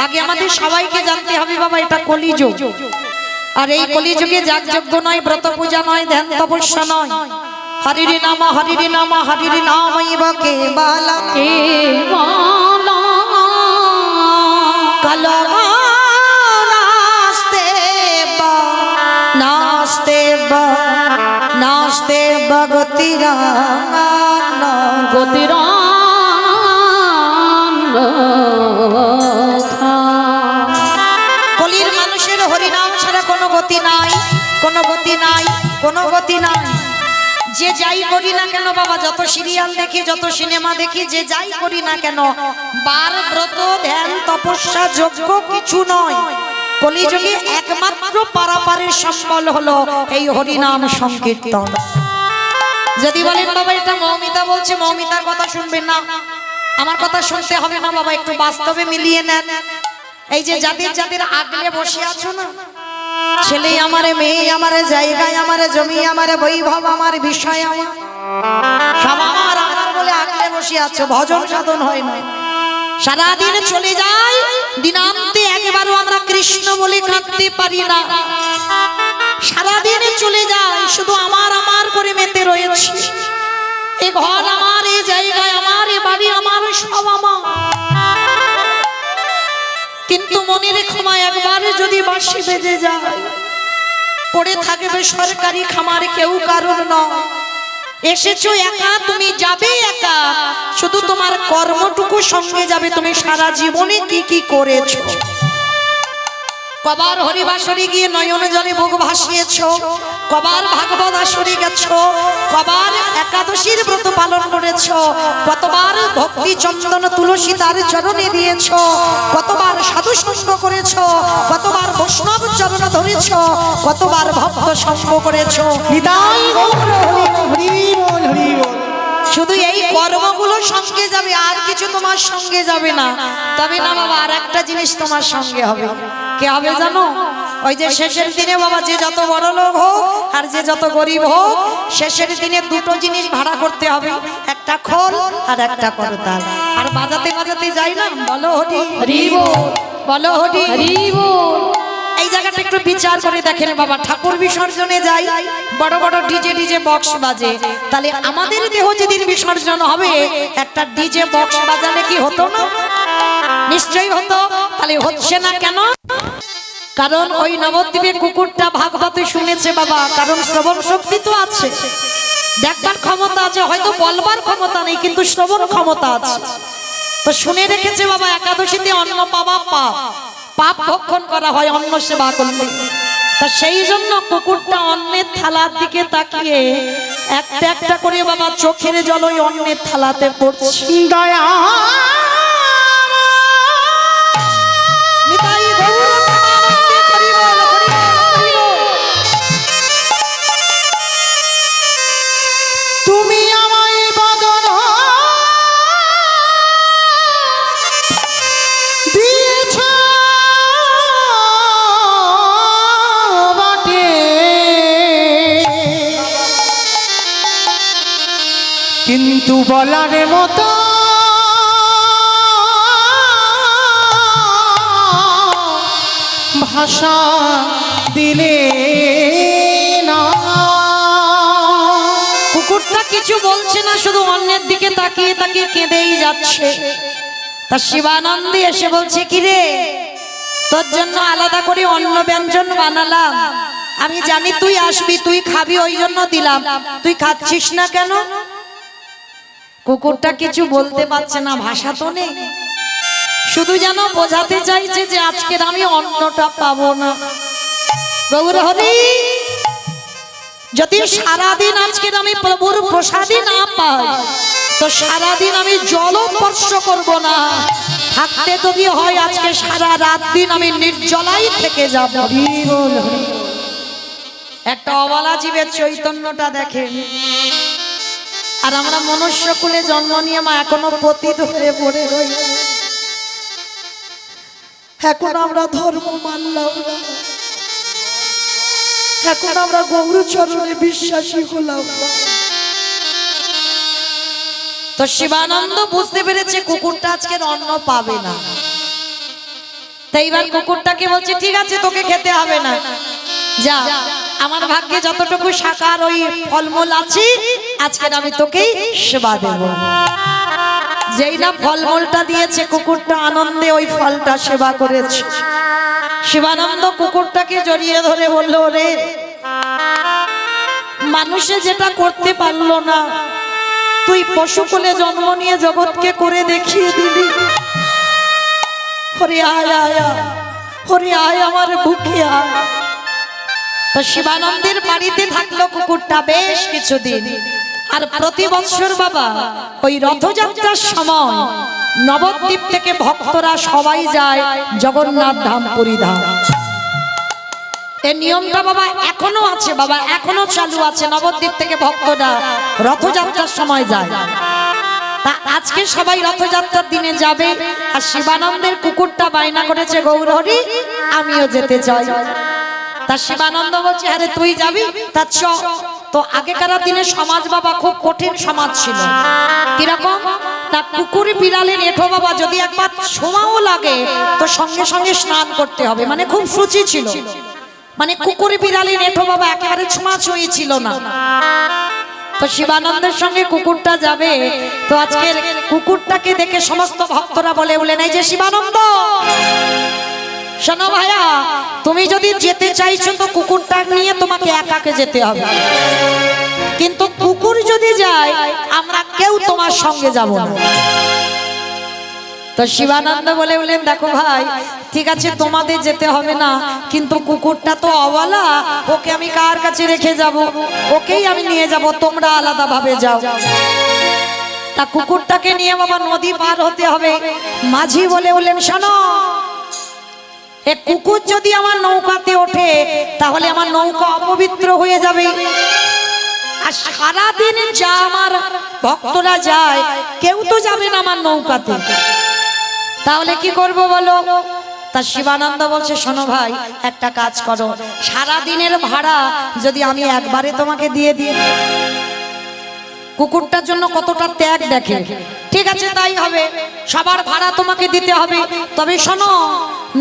আগে আমাদের সবাইকে জানতে হবে বাবা এটা কলিযুগ। আর এই কলিযুগে যাগযজ্ঞ নয়, ব্রত পূজা নয়, ধ্যান তপস্যা নয়, হরিরি নাম হরিরি নাম হরিরি নামৈব কেবলম কলমা নাস্তে বা নাস্তে বা নাস্তে বা গতিরান কলির মানুষের হরিনাম ছাড়া কোনো গতি নাই, কোনো গতি নাই, কোনো গতি নাই। যে যাই করি না কেন বাবা, যত সিরিয়াল দেখি, যত সিনেমা দেখি, যে যাই করি না কেন, বার ব্রত ধ্যান তপস্যা যোগ্য কিছু নয়। কলিযুগে একমাত্র পারাপারের সম্বল হলো এই হরিনাম সংকীর্তন। যদি বলেন বাবা এটা মৌমিতা বলছে, মৌমিতার কথা শুনবেন না, আমার কথা শুনতে হবে না বাবা, একটু বাস্তবে মিলিয়ে নেন। এই যে যাদের যাদের আগলে বসে আছো না, ছেলে আমারে, মেয়ে আমারে, জায়গায় আমারে, জমি আমারে, বৈভব আমার, বিষয় আমার, সব আমার আমার বলে আগলে বসে আছো, ভজন সাধন হয় না, সারাদিন চলে যায়, দিনান্তে একবারও আমরা কৃষ্ণ বলে কাঁদতে পারি না। সারাদিন চলে যায়, শুধু আমার আমার করে মেতে রয়েছে। এ ঘর আমার, এ জায়গায় আমার, এ বাড়ি আমার, সব আমার। কিন্তু মনে রেখো মা, একবারে যদি বাঁশি বেজে যায়, পড়ে থাকবে সরকারি খামার, কেউ কারোর নয়। এসেছো একা, তুমি যাবে একা, শুধু তোমার কর্মটুকু সঙ্গে যাবে। তুমি সারা জীবনে কি কি করেছো, কবার হরিবাসরে গিয়ে নয়ন জলে বুক ভাসিয়েছো, কবার ভাগবত আসরে গেছো, কবার একাদশীর ব্রত পালন করেছো, কতবার ভক্তি চন্দন তুলসী তার চরণে দিয়েছো, কতবার সাধু সঙ্গ করেছো, কতবার বৈষ্ণব চরণ ধরেছো, কতবার ভক্ত সঙ্গ করেছো। শুধু এই কর্মগুলো সঙ্গে যাবে, আর কিছু তোমার সঙ্গে যাবে না। তবে না বাবা, আর একটা জিনিস তোমার সঙ্গে হবে। কে হবে জানো? ওই যে শেষের দিনে বাবা, যে যত বড় লোক হোক আর যে যত গরিব হোক, শেষের দিনে দুটো জিনিস ভাড়া করতে হবে, একটা খোল আর একটা করতাল। আর বাজাতে বাজাতে যাই না, বলো হরি হরি বল, বলো হরি হরি বল। এই জায়গাটা একটু বিচার করে দেখেন বাবা, ঠাকুর বিসর্জনে যাই, বড় বড় ডিজে বক্স বাজে, তাহলে আমাদের দেহ যেদিন বিসর্জন হবে, একটা ডিজে বক্স বাজালে কি হতো না? নিশ্চয়ই হতো। তাহলে হচ্ছে না কেন? কারণ ওই নবদ্বীপে কুকুরটা ভাগবতে শুনেছে বাবা, কারণ শ্রবণ শক্তি তো আছে, দেখবার ক্ষমতা আছে, হয়তো বলবার ক্ষমতা নেই, কিন্তু শ্রবণ ক্ষমতা আছে। তো শুনে রেখেছে বাবা, একাদশীতে অন্ন পাওয়া পাপ, পাপ ভক্ষণ করা হয় অন্ন সেবা করলে। তা সেই জন্য কুকুরটা অন্নের থালার দিকে তাকিয়ে একটা একটা করে বাবা চোখের জল ওই অন্নের থালাতে পড়ছে। দয়া কিন্তু বলার মতো ভাষা দিলে না। কুকুরটা কিছু বলছে না, শুধু অন্যের দিকে তাকিয়ে তাকিয়ে কেঁদেই যাচ্ছে। তা শিবানন্দী এসে বলছে, কিরে, তোর জন্য আলাদা করে অন্ন ব্যঞ্জন বানালাম, আমি জানি তুই আসবি, তুই খাবি, ওই জন্য দিলাম, তুই খাচ্ছিস না কেন? কুকুরটা কিছু বলতে পারছে না, ভাষা তো নেই, শুধু যেন বোঝাতে চাইছে যে আজকের আমি অন্নটা পাবো না। গৌর হরি, যদি সারাদিন আজকের আমি প্রভুর প্রসাদই না পাই, তো সারাদিন আমি জল স্পর্শ করব না, থাকতে যদি হয় আজকে সারা রাত দিন আমি নির্জলাই থেকে যাব। একটা অবলা জীবের চৈতন্যটা দেখেন। আর আমরা মনুষ্য কুলে জন্ম নিয়ে মা এখনো পতিত হয়ে পড়ে রই। এখন আমরা ধর্ম মানলাম না, এখন আমরা গৌর চরণে বিশ্বাসী হলাম না। তো শিবানন্দ বুঝতে পেরেছে কুকুরটা আজকের অন্ন পাবে না। তো এইবার কুকুরটাকে বলছে ঠিক আছে তোকে খেতে হবে না, যা আমার ভাগ্যে যতটুকু শাকার ওই ফলমূল আছে আজকে আমি তোকেই সেবা দেব। যেই না ফলমূলটা দিয়েছে কুকুরটা আনন্দে ওই ফলটা সেবা করেছে। শিবানন্দ কুকুরটাকে জড়িয়ে ধরে বলল, রে মানুষে যেটা করতে পারলো না তুই পশুকুলে জন্ম নিয়ে জগৎকে করে দেখিয়ে দিলি। হরে আয় আয় আয়, হরে আয় আমার বুকে আয়। তো শিবানন্দের বাড়িতে থাকলো কুকুরটা বেশ কিছুদিন। আর প্রতি বছর বাবা ওই রথযাত্রার সময় নবদ্বীপ থেকে ভক্তরা সবাই যায় জগন্নাথ ধাম পুরী ধাম। এই নিয়মটা বাবা এখনো আছে, বাবা এখনো চালু আছে। নবদ্বীপ থেকে ভক্তরা রথযাত্রার সময় যায়। তা আজকে সবাই রথযাত্রার দিনে যাবে। আর শিবানন্দের কুকুরটা বায়না করেছে, গৌরহরি আমিও যেতে চাই। তা শিবানন্দ বলছে, আরে তুই যাবি তা চ। তো আগেকার দিনে সমাজ বাবা খুব কঠিন সমাজ ছিল। কিরকম না, কুকুর বিড়ালের এঠো বাবা যদি একবার ছোঁয়াও লাগে তো সঙ্গে সঙ্গে স্নান করতে হবে, মানে খুব সূচি ছিল। মানে কুকুর বিড়ালের এঠো বাবা একেবারে ছোঁয়াছুঁয়ি ছিল না। তো শিবানন্দের সঙ্গে কুকুরটা যাবে। তো আজকের কুকুরটাকে দেখে সমস্ত ভক্তরা বলে বলে এই যে শিবানন্দ শোনো ভাইয়া, তুমি যদি যেতে চাইছো তো কুকুরটা নিয়ে তোমাকে একাকে যেতে হবে, কিন্তু কুকুর যদি যায় আমরা কেউ তোমার সঙ্গে যাব না। তো শিবানন্দ বলে বলেন, দেখো ভাই ঠিক আছে তোমাদের যেতে হবে না, কিন্তু কুকুরটা তো অবলা, ওকে আমি কার কাছে রেখে যাব? ওকেই আমি নিয়ে যাব, তোমরা আলাদা ভাবে যাও। তা কুকুরটাকে নিয়ে বাবা নদী পার হতে হবে। মাঝি বলে বলেন, শোনো এ কুকুর যদি আমার নৌকাতে ওঠে তাহলে আমার নৌকা অপবিত্র হয়ে যাবে। আর সারাদিন যা আমার ভক্তরা যায় কেউ তো যাবে না আমার নৌকাতে, তাহলে কি করব বলো? তা শিবানন্দ বলছে, শোনো ভাই একটা কাজ করো, সারা দিনের ভাড়া যদি আমি একবারে তোমাকে দিয়ে দিই। কুকুরটার জন্য কতটা ত্যাগ দেখে। ঠিক আছে তাই হবে, সবার ভাড়া তোমাকে দিতে হবে। তবে শোনো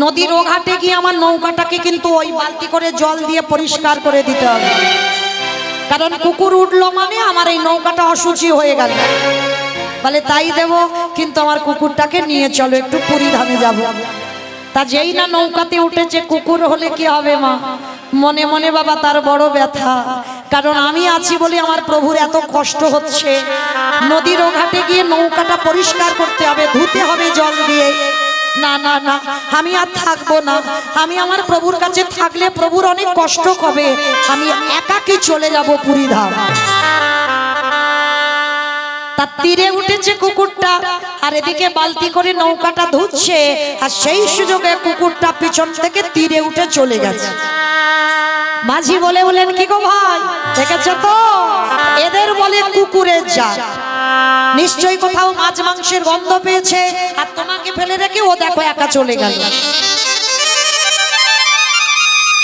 নদীর ও ঘাটে গিয়ে আমার নৌকাটাকে কিন্তু ওই বালতি করে জল দিয়ে পরিষ্কার করে দিতে হবে, কারণ কুকুর উঠলো মানে আমার এই নৌকাটা অশুচি হয়ে গেল। বলে তাই দেব, কিন্তু আমার কুকুরটাকে নিয়ে চলো একটু পুরী ধামে যাব। তা যেই না নৌকাতে উঠেছে, কুকুর হলে কি হবে মা? মনে মনে বাবা তার বড় ব্যথা, কারণ আমি আছি বলে আমার প্রভুর এত কষ্ট হচ্ছে। নদীর ও ঘাটে গিয়ে নৌকাটা পরিষ্কার করতে হবে, ধুতে হবে জল দিয়ে। না না না, আমি আর থাকবো না। আমি আমার প্রভুর কাছে থাকলে প্রভুর অনেক কষ্ট হবে, আমি একাকী চলে যাব পুরী ধাম। তার তীরে উঠেছে কুকুরটা, আর এদিকে বালতি করে নৌকাটা ধুচ্ছে, আর সেই সুযোগে কুকুরটা পিছন থেকে তীরে উঠে চলে গেছে। মাঝি বলে বলেন, কি গো ভাই দেখেছ তো, এদের বলে কুকুরের জাত। নিশ্চয়ই কোথাও মাছ মাংসের গন্ধ পেয়েছে, আর তোমাকে ফেলে রেখে ও দেখো একা চলে গেল।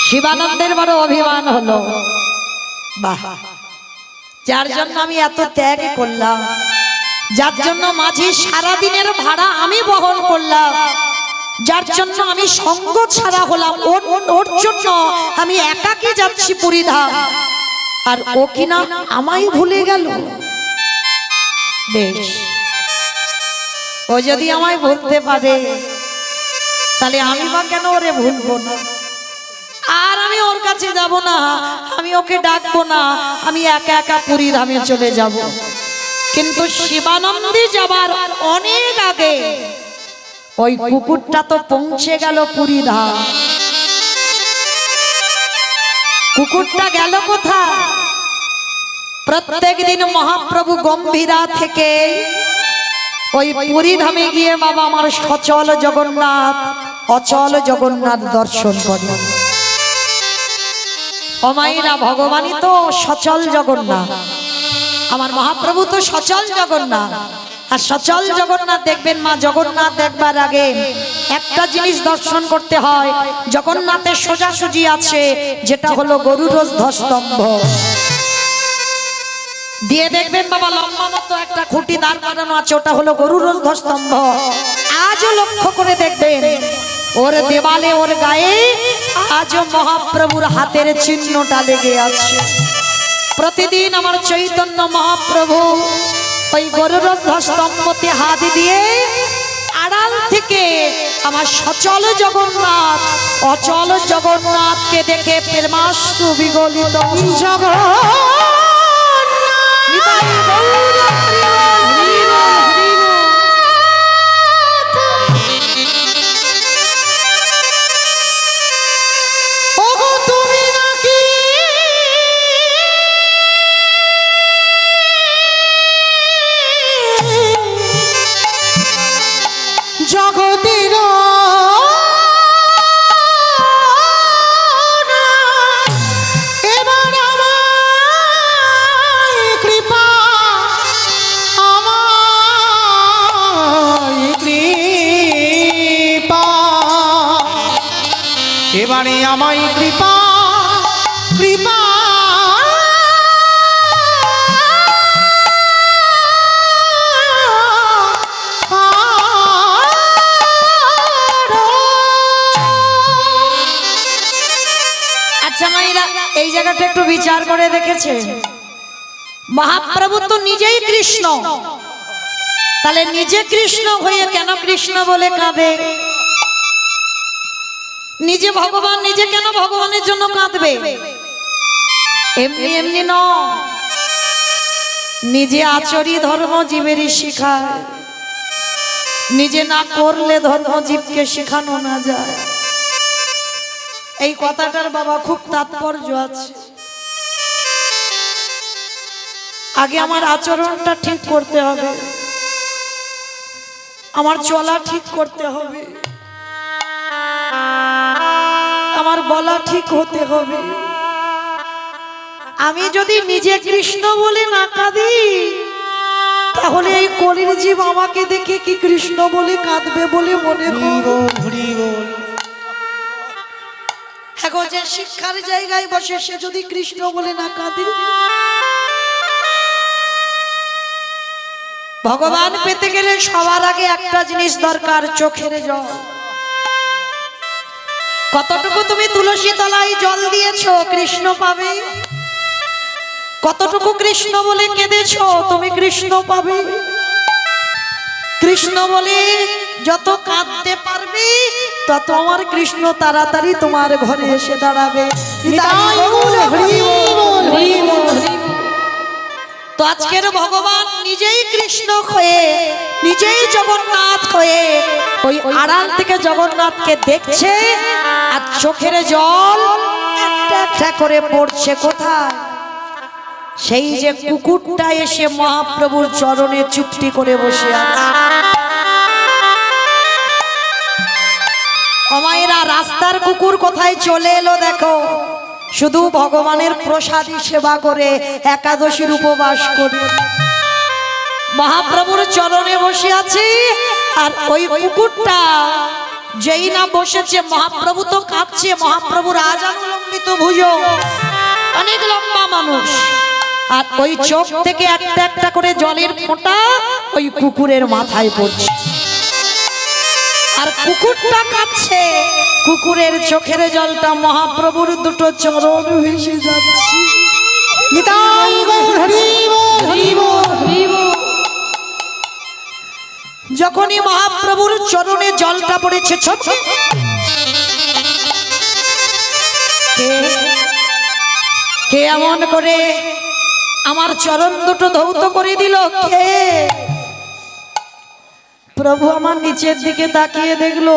শিবানন্দের বড় অভিমান হলো, বাহ, যার জন্য আমি এত ত্যাগ করলাম, যার জন্য মাঝি সারাদিনের ভাড়া আমি বহন করলাম, যার জন্য আমি সঙ্গ ছাড়া হলাম, ওর জন্য আমি একাকী যাচ্ছি পুরী ধাম, আর ও কিনা আমায় ভুলে গেল। বেশ, ও যদি আমায় ভুলতে পারে তাহলে আমি বা কেন ওরে ভুলবো না? আর আমি ওর কাছে যাব না, আমি ওকে ডাকবো না, আমি একা একা পুরী ধামে চলে যাব। কিন্তু শিবানন্দে যাবার অনেক আগে ওই কুকুরটা তো পৌঁছে গেল পুরী ধাম। কুকুরটা গেল কোথায়? প্রত্যেক দিন মহাপ্রভু গম্ভীরা থেকে ওই পুরী ধামে গিয়ে বাবা আমার সচল জগন্নাথ অচল জগন্নাথ দর্শন করে। অমাইরা ভগবানই তো সচল জগন্নাথ, আমার মহাপ্রভু তো সচল জগন্নাথ। আর সচল জগন্নাথ দেখবেন মা, জগন্নাথ দেখবার আগে একটা জিনিস দর্শন করতে হয়, জগন্নাথের সোজাসুজি আছে যেটা হলো গরুর ধ্বস্তম্ভ দিয়ে দেখবেন বাবা লম্বা মতো একটা খুঁটি দাঁড় করানো আছে, ওটা হলো গরুর ধ্বস্তম্ভ। আজও লক্ষ্য করে দেখবেন ওর দেওয়ালে ওর গায়ে আজও মহাপ্রভুর হাতের চিহ্নটা লেগে আছে। প্রতিদিন আমার চৈতন্য মহাপ্রভু ওই গরুরধ্ব স্তম্ভতে হাত দিয়ে আড়াল থেকে আমার সচল জগন্নাথ অচল জগন্নাথকে দেখে প্রেমাশ্রু বিগলিত। জগতের এবার আমায় কৃপা এবারে আমায় কৃপা কৃপা এই জায়গাটা একটু বিচার করে দেখেছে, মহাপ্রভু তো নিজেই কৃষ্ণ, তাহলে নিজে কৃষ্ণ হয়ে কেন কৃষ্ণ বলে কাঁদে? নিজে ভগবান, নিজে কেন ভগবানের জন্য কাঁদবে? এমনি এমনি ন, নিজে আচরি ধর্ম জীবেরই শিখায়, নিজে না করলে ধর্ম জীবকে শেখানো না যায়। এই কথাটার বাবা খুব তাৎপর্য আছে। আগে আমার আচরণটা ঠিক করতে হবে, আমার চলা ঠিক করতে হবে, আমার বলা ঠিক হতে হবে। আমি যদি নিজে কৃষ্ণ বলে না কাঁদি, তাহলে এই কলির জীব আমাকে দেখে কি কৃষ্ণ বলে কাঁদবে বলে মনে করো? এখন যে শিক্ষার জায়গায় বসে সে যদি কৃষ্ণ বলে না কাঁদে, ভগবান পেতে গেলে সবার আগে একটা জিনিস দরকার, চোখের জল। কতটুকু তুমি তুলসী তলায় জল দিয়েছো কৃষ্ণ পাবে, কতটুকু কৃষ্ণ বলে কেঁদেছো তুমি কৃষ্ণ পাবে। কৃষ্ণ বলে যত কাঁদতে পারবে তত আমার কৃষ্ণ তাড়াতাড়ি তোমার ঘরে এসে দাঁড়াবে। তো আজকের ভগবান নিজেই কৃষ্ণ হয়ে, নিজেই জগন্নাথ হয়ে ওই আড়াল থেকে জগন্নাথকে দেখছে, আর চোখের জল একটা একটা করে পড়ছে। কোথায়? সেই যে কুকুরটা এসে মহাপ্রভুর চরণে চুপটি করে বসে আছে। অমায়েরা, রাস্তার কুকুর কোথায় চলে এলো দেখো, শুধু ভগবানের প্রসাদী সেবা করে, একাদশীর উপবাস করে মহাপ্রভুর চরণে বসে আছে। আর ওই কুকুরটা যেই না বসেছে, মহাপ্রভু তো কাঁদছে, মহাপ্রভুর আজানুলম্বিত ভুজো, অনেক লম্বা মানুষ, আর ওই চোখ থেকে একটা একটা করে জলের ফোঁটা ওই কুকুরের মাথায় পড়ছে। আর কুকুরটা কাঁদছে, কুকুরের চোখের জলটা মহাপ্রভুর দুটো চরণ ভেসে যাচ্ছে। যখনই মহাপ্রভুর চরণে জলটা পড়েছে, ছোট কে এমন করে আমার চরণ দুটো ধৌত করে দিল? কে? প্রভু আমার নিচের দিকে তাকিয়ে দেখলো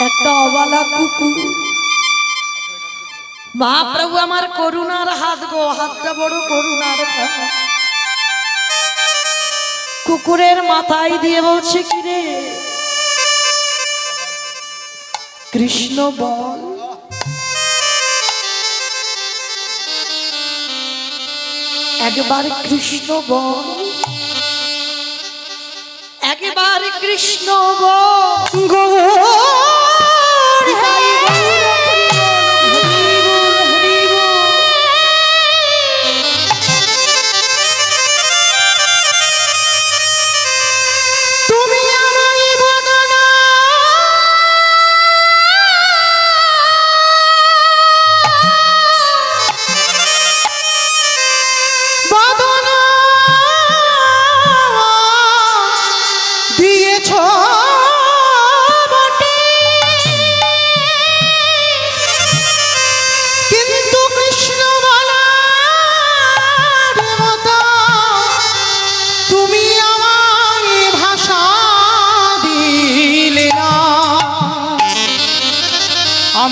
একটা অবালা কুকুর। মহাপ্রভু আমার করুণার হাত গো, হাতটা বড় করুণার হাত। কুকুরের মাথায় দিয়ে বলছে, কি রে কৃষ্ণ বল। একবার কৃষ্ণ বল, একবার কৃষ্ণ গো। তুমি আমায় বদনা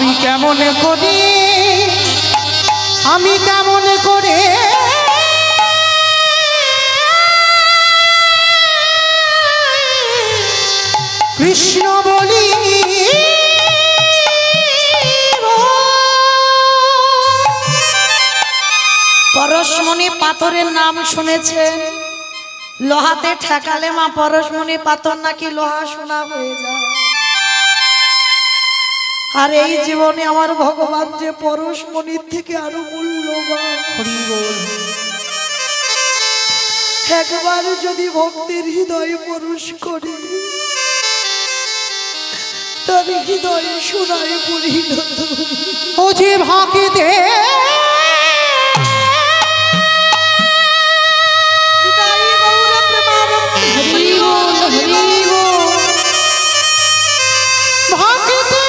আমি কেমন করে, আমি কেমন করে কৃষ্ণ বলি। পরশমণি পাথরের নাম শুনেছেন? লোহাতে ঠেকালে মা পরশমণি পাথর নাকি লোহা সোনা হয়ে যায়। আর এই জীবনে আমার ভগবান যে পরশমণির থেকে আরো মূল্যবান। একবার যদি ভক্তের হৃদয়ে পরশ করে, তার হৃদয়ে সোনায় পরিণত। ও যে ভাগিতে ভাগিতে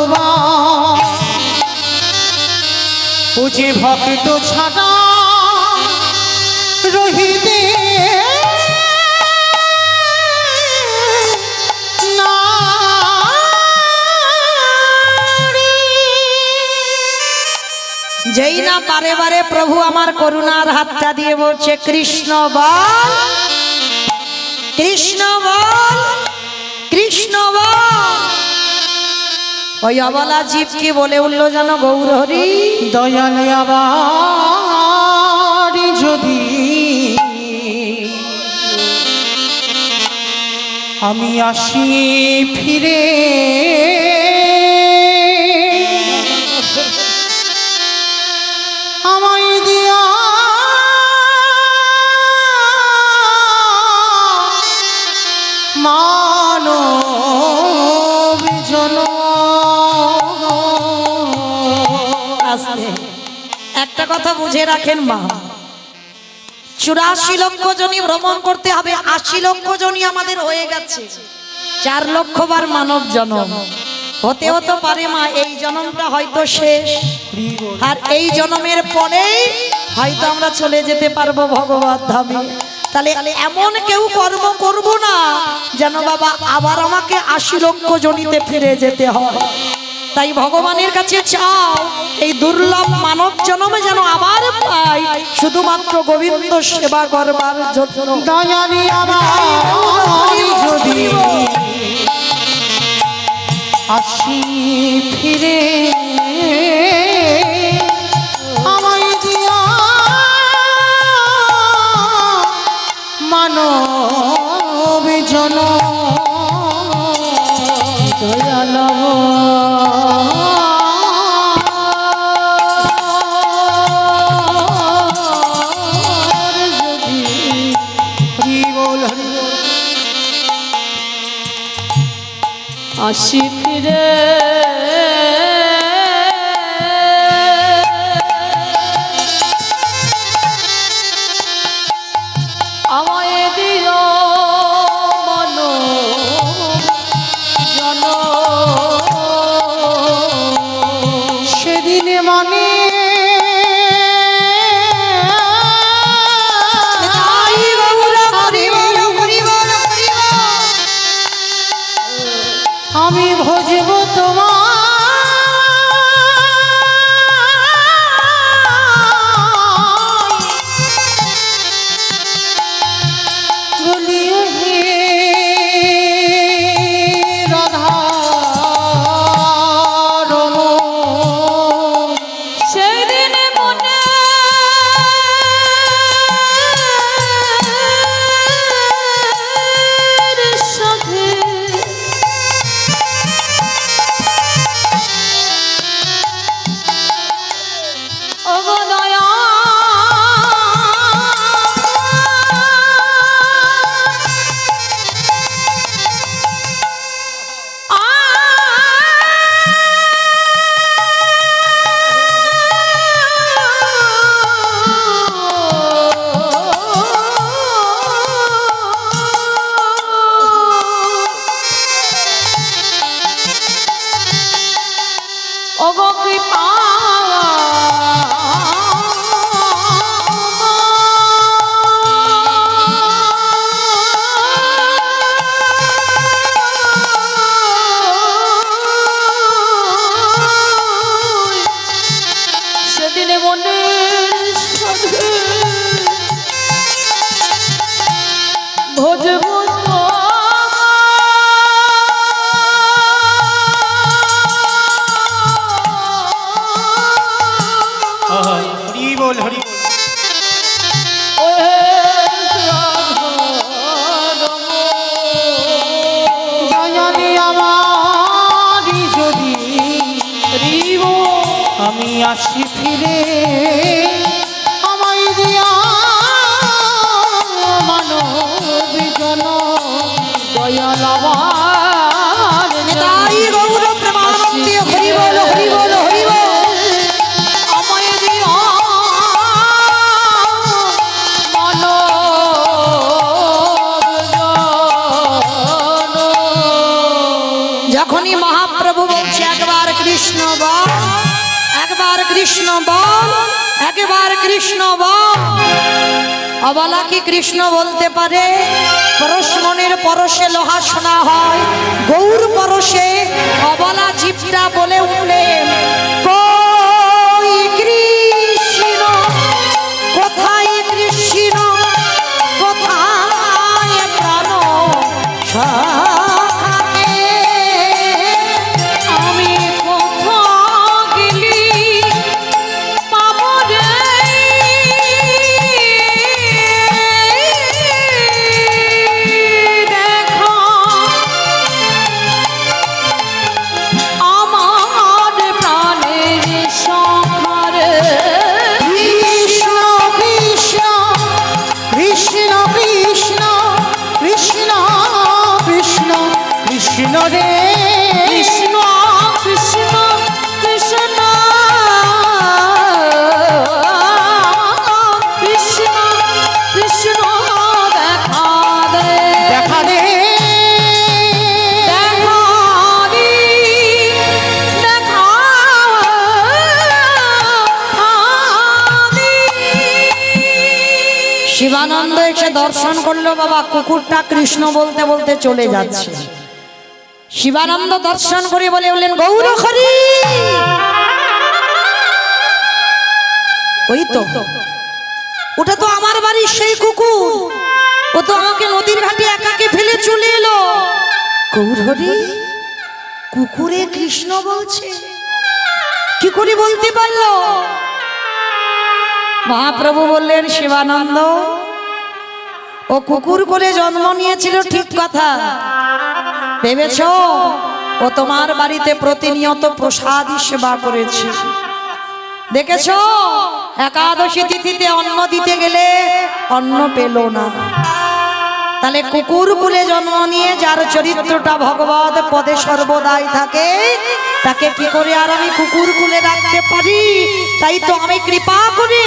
ভগবান, ও যে ভক্ত ছাড়া রহিতে যেই না বারে বারে প্রভু আমার করুণার হাতটা দিয়ে বলছে কৃষ্ণ বল, কৃষ্ণ বল, কৃষ্ণ বল, ওই অবলা জীব কি বলে উঠলো যেন গৌরহরি। দয়াল আবার যদি আমি আসি ফিরে, আমায় দিয়া মানব জনম। আস্তে একটা কথা বুঝে রাখেন মা, 84 লক্ষ জনই ভ্রমণ করতে হবে, 80 লক্ষ জনই আমাদের হয়ে গেছে, 4 লক্ষ বার মানব জনম হতে হতে পারে মা এই জনমটা হয়তো শেষ, আর এই জনমের পরেই হয়তো আমরা চলে যেতে পারবো ভগবত ধামে। তাহলে এমন কেউ কর্ম করব না যেন বাবা আবার আমাকে 80 লক্ষ জনিতে ফিরে যেতে হয়। তাই ভগবানের কাছে চাও এই দুর্লভ মানব জন্মে যেন আবার পাই, শুধুমাত্র গোবিন্দ সেবা করবার জন্য। দয়ালি আমার যদি আসি ফিরে, আমায় দিয়া মানব জনম। দয়াল আসি ফিরে, আমায় দিও মন জন। সেদিনে মানে আমি ভজব তোমার ভজব হরি বল হরি বল। দয়ালে আমারই যদি আমি আসি ফিরে আমায় দিয়া মানব জন দয়াল আমার তাই গৌর প্রেমানন্দে হরি বল হরি বল হরি বল আমায় দিও যখনই মহাপ্রভু বলছে একবার কৃষ্ণ বল, একবার কৃষ্ণ বল, একবার কৃষ্ণ বল, অবলা কি কৃষ্ণ বলতে পারে? পরশমণির পরশে লোহা শোনা হয়, গৌর পরশে অবলা জীবটা বলে উঠলেন কই কৃষ্ণ, কোথায় কৃষ্ণ, কোথায় প্রাণ সখাকে, আমি কোথাও গেলি পাবো রে দেখো আমার প্রাণের সখারে কৃষ্ণ কৃষ্ণ কৃষ্ণ কৃষ্ণ কৃষ্ণ কৃষ্ণ কৃষ্ণ রে কৃষ্ণ কৃষ্ণ কৃষ্ণ কৃষ্ণ কৃষ্ণ দেখা দে দেখা রে দেখা দি দেখা দি। শিবানন্দ এসে দর্শন করলো, বাবা কুকুরটা কৃষ্ণ বলতে বলতে চলে যাচ্ছে। শিবানন্দ দর্শন করে বলে বললেন গৌর হরি, ওই তো ওটা তো আমার বাড়ির সেই কুকুর, ও তো আমাকে নদীর ঘাটে একাকে ফেলে চলে এলো। গৌর হরি, কুকুরে কৃষ্ণ বলছে, কি করে বলতে পারলো? মহাপ্রভু বললেন শিবানন্দ, ও কুকুর করে জন্ম নিয়েছিল ঠিক কথা, ভেবেছ ও তোমার বাড়িতে প্রতিনিয়ত প্রসাদী সেবা করেছে, দেখেছ একাদশী তিথিতে অন্ন দিতে গেলে অন্ন পেল না। তাহলে কুকুর কুলে জন্ম নিয়ে যার চরিত্রটা ভগবত পদে সর্বদাই থাকে, তাকে কি করে আর আমি কুকুর কুলে রাখতে পারি? তাই তো আমি কৃপা করে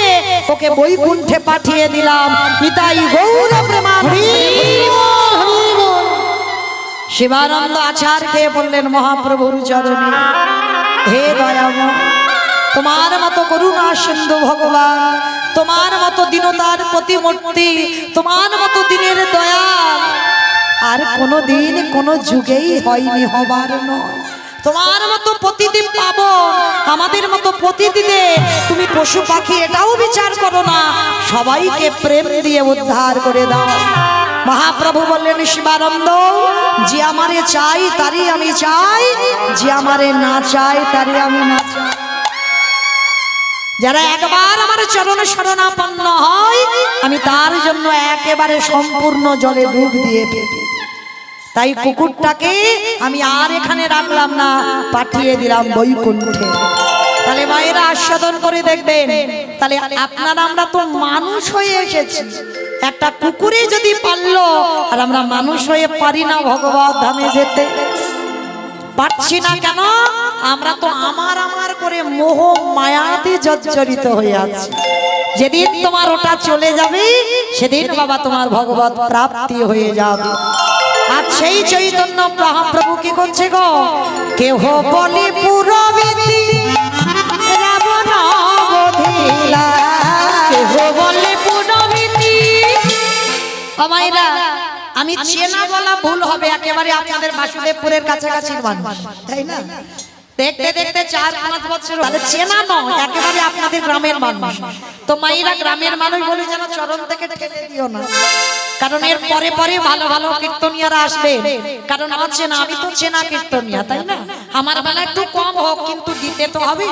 ওকে বৈকুণ্ঠে পাঠিয়ে দিলাম। নিতাই গৌর প্রেমানন্দে হরি বল, হরি বল। শিবানন্দ আছার খেয়ে বললেন মহাপ্রভুর চরণে, হে দয়াময়, তোমার মতো করুণা সিন্ধু ভগবান, তোমার মতো দীনতার প্রতিমূর্তি, তোমার মতো দিনের দয়াল আর কোনো দিন কোনো যুগেই হয়নি, হবার নয়। তোমার মতো পতিতি পাবন, আমাদের মতো পতিতিদের তুমি পশু পাখি এটাও বিচার করো না, সবাইকে প্রেম দিয়ে উদ্ধার করে দাও। মহাপ্রভু বললেন শিবানন্দ, যে আমারে চাই তারই আমি চাই, যে আমারে না চাই তারই আমি না চাই। যারা একবার আমার চরণে শরণাপন্ন হয়, আমি তার জন্য একেবারে সম্পূর্ণ জলে ডুব দিয়ে ফেলি। তাই কুকুরটাকে আমি আর এখানে রাখলাম না, পাঠিয়ে দিলাম বৈকুণ্ঠে। তাহলে মায়েরা আস্বাদন করে দেখবেন, তাহলে আপনারা আমরা তো মানুষ হয়ে এসেছি, একটা কুকুরে যদি পারলো আর আমরা মানুষ হয়ে পারি না ভগবত ধামে যেতে? পারছি না কেন? আমরা তো আমার আমার করে মোহ মায়াতে জর্জরিত হয়ে আছি। যেদিন তোমার ওটা চলে যাবে, সেদিন বাবা তোমার ভগবত প্রাপ্তি হয়ে যাবে। আর সেই চৈতন্য মহাপ্রভু কি করছে গো? কেহ বলি পুরবিতি রাবণ বধিলা, কেহ বলে পুরবিতি। আমাইরা আমি চেনা বলা ভুল হবে, একেবারে আপনাদের বাসুদেবপুরের কাছাকাছি মানুষ, তাই না? দেখতে দেখতে 4-5 বছর হলে চেনা নয়, একেবারে আপনাদের গ্রামের মানুষ। তো মায়েরা গ্রামের মানুষ বলে যেন চরণ থেকে ঠেলে দিও না, কারণ এর পরে পরে ভালো ভালো কীর্তনিয়ারা আসবে। কারণ আমার চেনা, আমি তো চেনা কীর্তনিয়া, তাই না? আমার বেলা একটু কম হোক, কিন্তু দিতে তো হবে।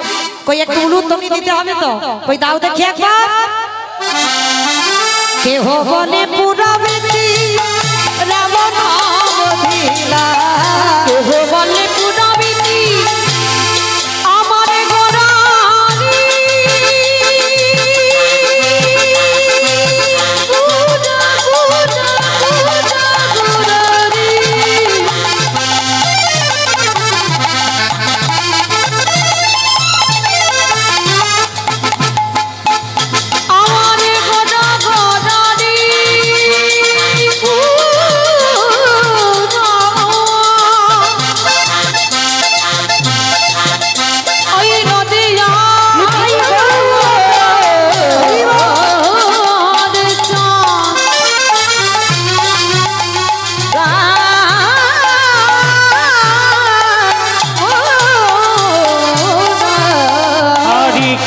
কই একটু উলুধ্বনি দিতে হবে তো, কই দাও দেখি একবার। কেহ বলে পুরাবেতি রাবণ অবধিলা, কেহ বলে পুরাবিতি আমার গোরারি, পুরা পুরা পুরা গোরারি। আমার গোরা গোরারি পুরা, ওই নদিয়া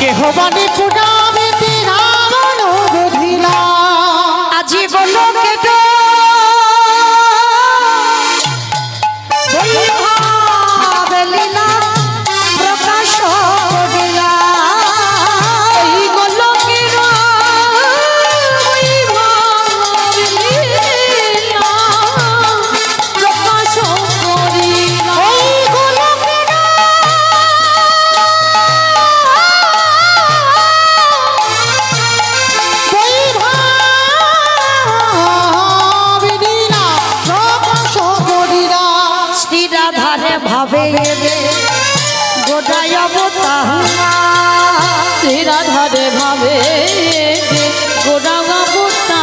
কেহ বাণী পুরাবিতি রাবণ বুধিলা, আজি গোলকে লীলা প্রকাশ করিলা, এই গোলকের প্রকাশ করিলা, এই গোলকের বৈভবলীলা প্রকাশ করিলা। শ্রীরাধারে ভাবে গোটায় অবতার, শ্রীরাধারে ভাবে গোড়া গাবতা,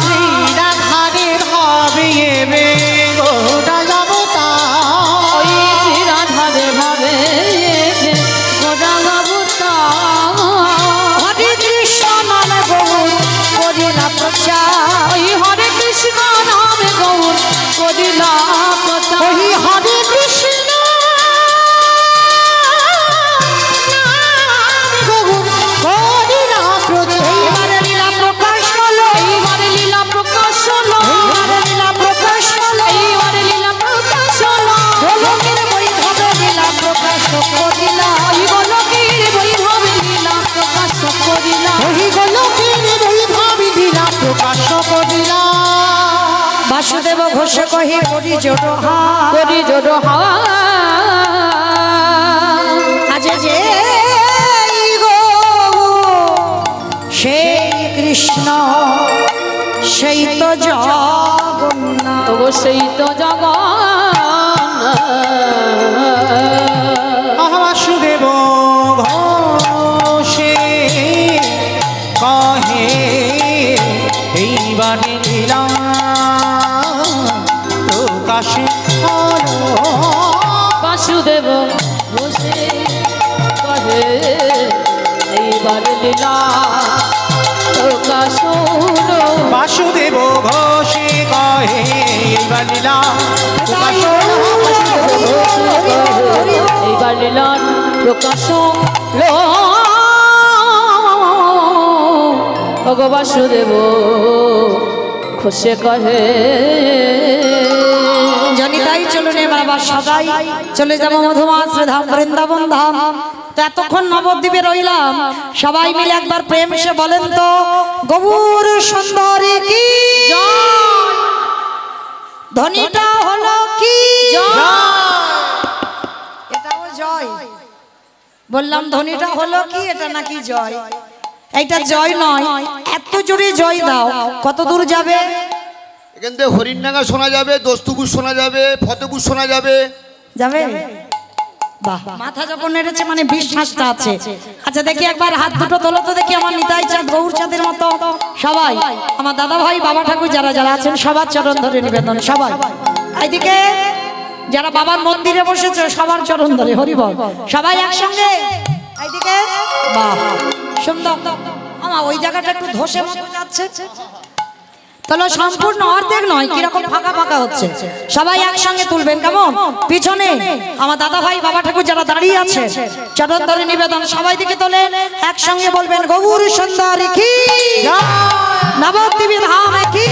শ্রীরাধারে ভাবে গোড়া গাবতা, ওই শ্রীরাধারে ভাবে গোড়া গাবতা। হরে কৃষ্ণ নামে গৌর করিলা প্রচার, ওই হরে কৃষ্ণ নামে গৌর করিলা প্রচার, ওই হরে কৃষ্ণ নামে গৌর করিলা প্রচার। এইবারে লীলা প্রকাশ হলো, এইবারে লীলা প্রকাশ হলো, এইবারে লীলা প্রকাশ হলো, এইবারে লীলা প্রকাশ হলো, গোলকের বৈভবে লীলা প্রকাশ করিলা, ওই গোলকের বৈভবে লীলা প্রকাশ করিলা, ওই গোলকের বৈভবে লীলা প্রকাশ করিলা। বাসুদেব ঘোষ কহে করি জোড় করি জোড় হাওয়া আজ যে গো সেই কৃষ্ণ সেই তো জগন্নাথ, অবশ্যই তো জগন্নাথ। বাসুদেব ঘোষে কহে এইবার লীলা প্রকাশে হলো, বাসুদেব ঘোষে কহে এইবার লীলা প্রকাশ হলো, বাসুদেব ঘোষে কহে এইবার লীলা প্রকাশ হলো, এইবার লীলার প্রকাশ হলো। ভগবাসুদেব ঘোষে কহে জানি তাই চলুন এবার আবার সদাই চলে যাব মধুমাস ধাম বৃন্দাবন ধাম। তো এতক্ষণ নবদ্বীপে রইলাম, সবাই মিলে একবার প্রেম সে বলেন তো গৌর সুন্দরী কি ধ্বনিটা হলো কি এটাও জয় বললাম, ধ্বনিটা হলো কি এটা নাকি জয়? এইটা জয় নয়, এত জোরে জয় দাও। কত দূর যাবে? এখান থেকে হরিণডাঙ্গা শোনা যাবে, দোস্তুপুর শোনা যাবে, ফতেপুর শোনা যাবে। যাবে? বাহ, মাথা যখন নেড়েছে মানে বিশ্বাসটা আছে। আচ্ছা দেখি একবার হাত দুটো তোলো তো দেখি, আমার নিতাই চাঁদ গৌর চাঁদের মতো সবাই, আমার দাদা ভাই বাবা ঠাকুর যারা যারা আছেন সবার চরণ ধরে নিবেদন। সবাই এইদিকে যারা বাবার মন্দিরে বসেছে সবার চরণ ধরে হরিবল, সবাই একসঙ্গে এইদিকে। বাহ সুন্দর, আমার ওই জায়গাটা একটু ধসে মতো যাচ্ছে। তাহলে সম্পূর্ণ অর্ধেক নয়, কিরকম ফাঁকা ফাঁকা হচ্ছে। সবাই একসঙ্গে তুলবেন কেমন? পিছনে আমার দাদা ভাই বাবা ঠাকুর যারা দাঁড়িয়ে আছে চরণ ধরে নিবেদন, সবাই দিকে তোলেন, একসঙ্গে বলবেন গৌর সুন্দরী কি, নবদ্বীপ ধাম কি।